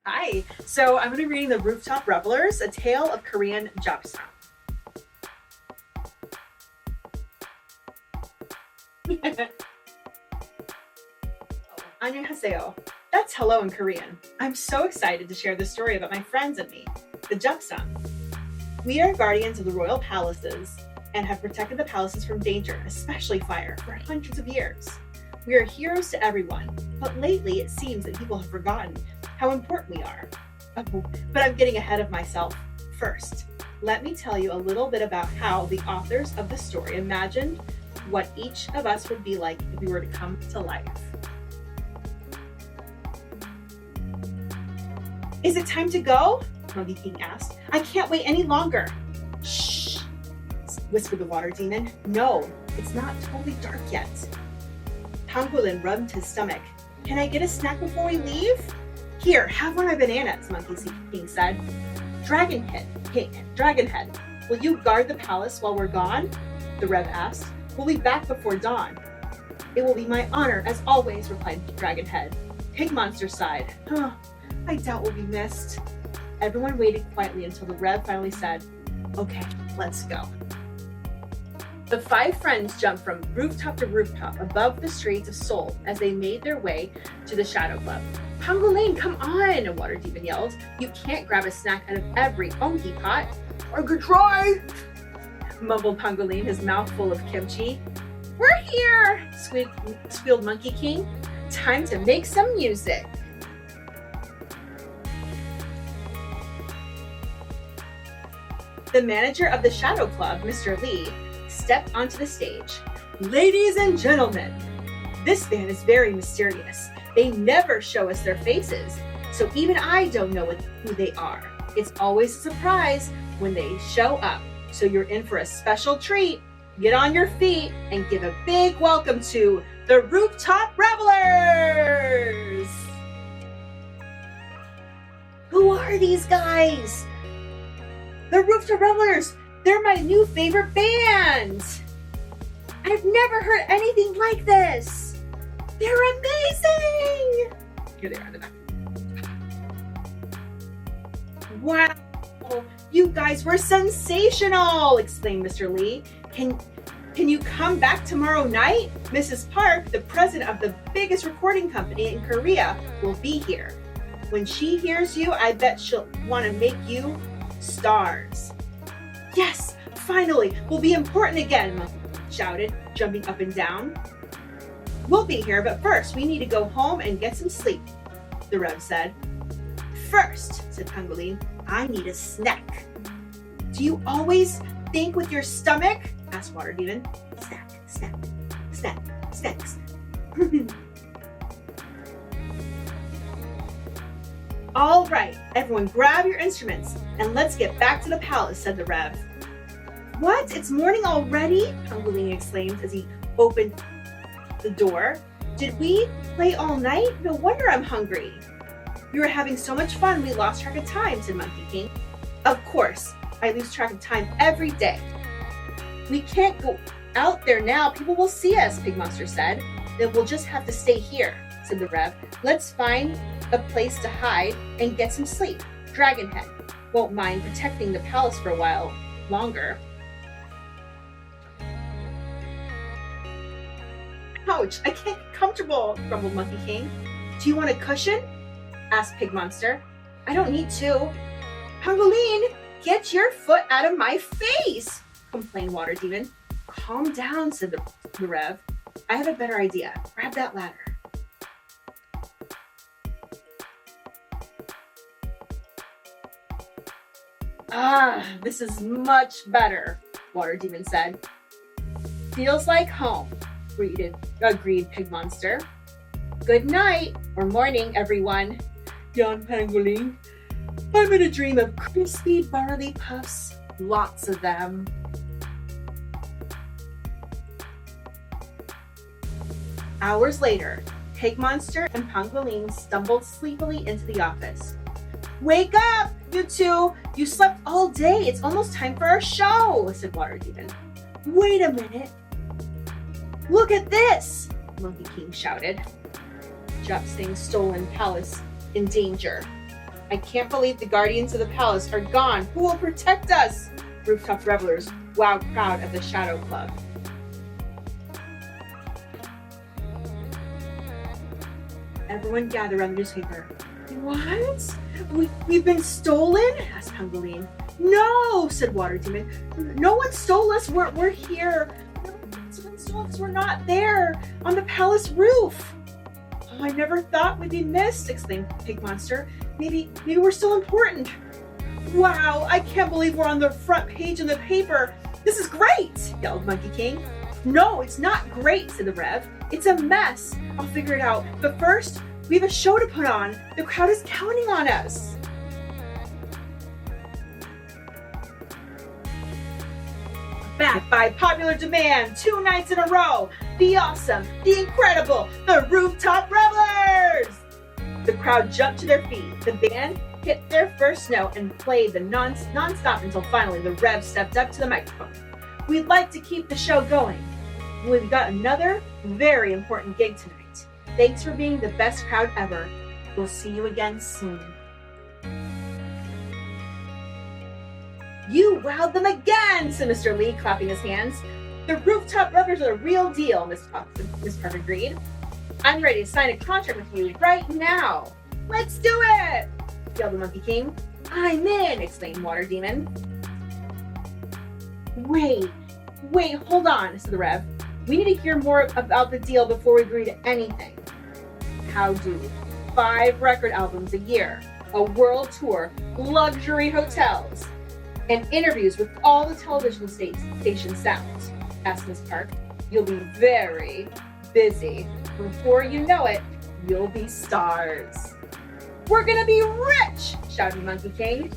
Hi, so I'm going to be reading the Rooftop Revelers, a tale of Korean Japsa. Annyeonghaseyo. That's hello in Korean. I'm so excited to share this story about my friends and me, the Japsa. We are guardians of the royal palaces and have protected the palaces from danger, especially fire, for hundreds of years. We are heroes to everyone, but lately it seems that people have forgotten how important we are. Oh, but I'm getting ahead of myself. First, let me tell you a little bit about how the authors of the story imagined what each of us would be like if we were to come to life. Is it time to go? Monkey King asked. I can't wait any longer. Shh, whispered the water demon. No, it's not totally dark yet. Pangolin rubbed his stomach. Can I get a snack before we leave? Here, have one of my bananas, Monkey King said. Dragonhead, will you guard the palace while we're gone? The Rev asked. We'll be back before dawn. It will be my honor, as always, replied Dragonhead. Pig Monster sighed. I doubt we'll be missed. Everyone waited quietly until the Rev finally said, Okay, let's go. The five friends jumped from rooftop to rooftop above the streets of Seoul as they made their way to the Shadow Club. Pangolin, come on, a water demon yelled. You can't grab a snack out of every onky pot. I could try, mumbled Pangolin, his mouth full of kimchi. We're here, squealed Monkey King. Time to make some music. The manager of the Shadow Club, Mr. Lee, stepped onto the stage. Ladies and gentlemen, this band is very mysterious. They never show us their faces, so even I don't know who they are. It's always a surprise when they show up, so you're in for a special treat. Get on your feet and give a big welcome to the Rooftop Revelers! Who are these guys? The Rooftop Revelers! They're my new favorite band! I've never heard anything like this! They're amazing! Here they are in the back. Wow! You guys were sensational! Exclaimed Mr. Lee. Can you come back tomorrow night? Mrs. Park, the president of the biggest recording company in Korea, will be here. When she hears you, I bet she'll want to make you stars. Yes, finally, we'll be important again, Monkey shouted, jumping up and down. We'll be here, but first we need to go home and get some sleep, the Rev said. First, said Pangolin, I need a snack. Do you always think with your stomach? Asked Water Demon. Snacks. All right, everyone grab your instruments and let's get back to the palace, said the Rev. What? It's morning already? Pangolin exclaimed as he opened the door. Did we play all night? No wonder I'm hungry. We were having so much fun we lost track of time, said Monkey King. Of course, I lose track of time every day. We can't go out there now. People will see us, Pig Monster said. Then we'll just have to stay here, said the Rev. Let's find a place to hide and get some sleep. Dragonhead won't mind protecting the palace for a while longer. Ouch, I can't get comfortable, grumbled Monkey King. Do you want a cushion? Asked Pig Monster. I don't need to. Pangolin, get your foot out of my face, complained Water Demon. Calm down, said the Rev. I have a better idea. Grab that ladder. This is much better, Water Demon said. Feels like home, agreed Pig Monster. Good night, or morning, everyone, yawned Pangolin. I'm in a dream of crispy barley puffs, lots of them. Hours later, Pig Monster and Pangolin stumbled sleepily into the office. Wake up, you two! You slept all day. It's almost time for our show, said Water Demon. Wait a minute. Look at this, Monkey King shouted. Japsing's stolen palace in danger. I can't believe the guardians of the palace are gone. Who will protect us? Rooftop Revelers wow crowd at the Shadow Club. Everyone gather around the newspaper. What? We've been stolen? Asked Pangolin. No, said Water Demon. No one stole us. We're here. Someone stole us. We're not there on the palace roof. Oh, I never thought we'd be missed, exclaimed Pig Monster. Maybe we're still important. Wow, I can't believe we're on the front page of the paper. This is great, yelled Monkey King. No, it's not great, said the Rev. It's a mess. I'll figure it out. But first, we have a show to put on. The crowd is counting on us. Back by popular demand, 2 nights in a row. The awesome, the incredible, the Rooftop Revelers! The crowd jumped to their feet. The band hit their first note and played the non-stop until finally the Rev stepped up to the microphone. We'd like to keep the show going. We've got another very important gig tonight. Thanks for being the best crowd ever. We'll see you again soon. You wowed them again, said Mr. Lee, clapping his hands. The Rooftop Revelers are the real deal, Miss Park agreed. I'm ready to sign a contract with you right now. Let's do it, yelled the Monkey King. I'm in, exclaimed Water Demon. Wait, hold on, said the Rev. We need to hear more about the deal before we agree to anything. How do 5 record albums a year, a world tour, luxury hotels, and interviews with all the television stations sound? Asked Miss Park. You'll be very busy. Before you know it, you'll be stars. We're gonna be rich, shouted Monkey King.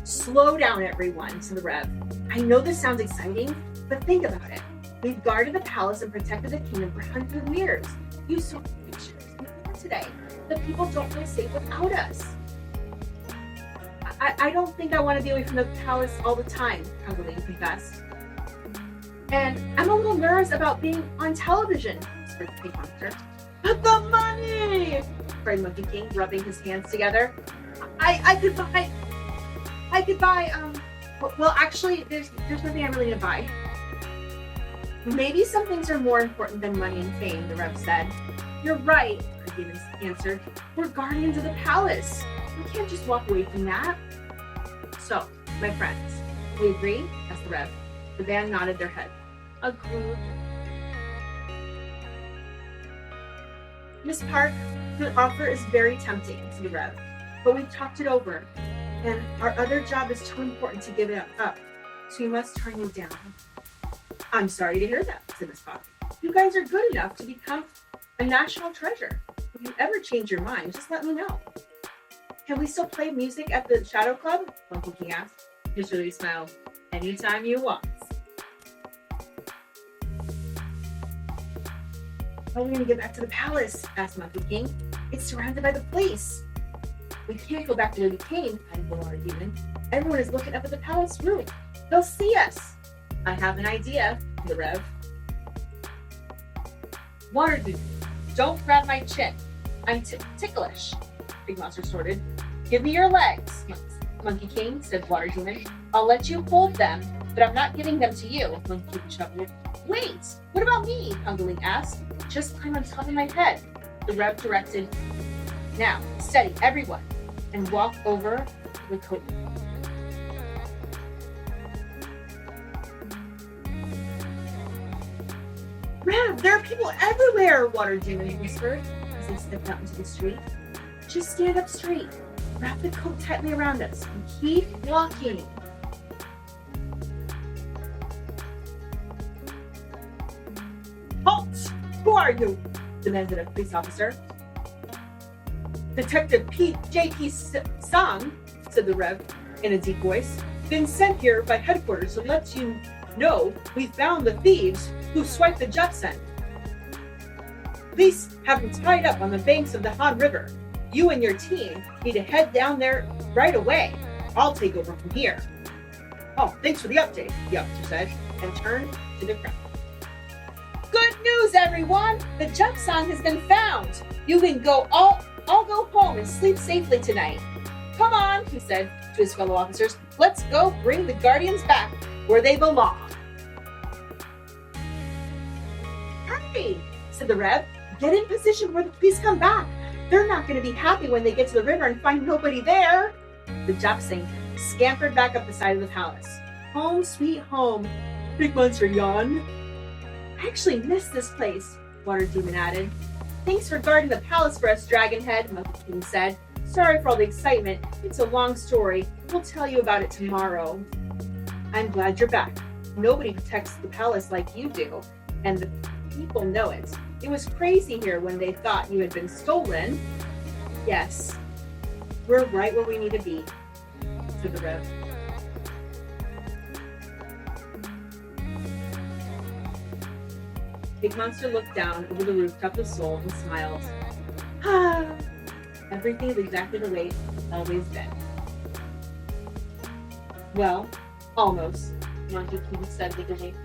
Slow down, everyone, said the Rev. I know this sounds exciting, but think about it. We've guarded the palace and protected the kingdom for hundreds of years. You saw pictures in the paper today. The people don't feel safe without us. I don't think I want to be away from the palace all the time, Pangolin confessed. And I'm a little nervous about being on television, whispered the Pig Monster. But the money! cried Monkey King, rubbing his hands together. I could buy, well, actually, there's nothing I'm really gonna buy. Maybe some things are more important than money and fame, the Rev said. You're right, the demons answered. We're guardians of the palace. We can't just walk away from that. So, my friends, we agree? Asked the Rev. The band nodded their head. Agreed. Miss Park, the offer is very tempting, said the Rev, but we've talked it over, and our other job is too important to give it up, so we must turn you down. I'm sorry to hear that, said Miss Park. You guys are good enough to become a national treasure. If you ever change your mind, just let me know. Can we still play music at the Shadow Club? Monkey King asked. Mr. Lee smiled. Anytime you want. How are we going to get back to the palace? Asked Monkey King. It's surrounded by the police. We can't go back to where we came, added the Water Demon. Everyone is looking up at the palace roof. They'll see us. I have an idea, the Rev. Water Demon, don't grab my chin. I'm ticklish. Pig Monster snorted. Give me your legs, Monkey King, said Water Demon. I'll let you hold them, but I'm not giving them to you, Monkey King chuckled. Wait, what about me? Pangolin asked. Just climb on top of my head, the Rev directed. Now, steady, everyone, and walk over the coat. Rev, there are people everywhere, Water Demon whispered as they stepped out into the street. Just stand up straight, wrap the coat tightly around us, and keep walking. Halt! Who are you? Demanded a police officer. Detective J.P. Song, said the Rev in a deep voice, been sent here by headquarters to let you know we found the thieves who swiped the Judson. Police have them tied up on the banks of the Han River. You and your team need to head down there right away. I'll take over from here. Oh, thanks for the update, the officer said, and turned to the crowd. Good news, everyone! The jump song has been found. You can all go home and sleep safely tonight. Come on, he said to his fellow officers. Let's go bring the guardians back where they belong. Hurry, said the Rev. Get in position where the police come back. They're not going to be happy when they get to the river and find nobody there. The Japsing scampered back up the side of the palace. Home sweet home. Big Monster yawned. I actually miss this place, Water Demon added. Thanks for guarding the palace for us, Dragonhead, Mother King said. Sorry for all the excitement. It's a long story. We'll tell you about it tomorrow. I'm glad you're back. Nobody protects the palace like you do, and the people know it. It was crazy here when they thought you had been stolen. Yes, we're right where we need to be, said the Rev. Big Monster looked down over the rooftop of Seoul and smiled. Ah, everything is exactly the way it's always been. Well, almost, Monkey King said with a wink.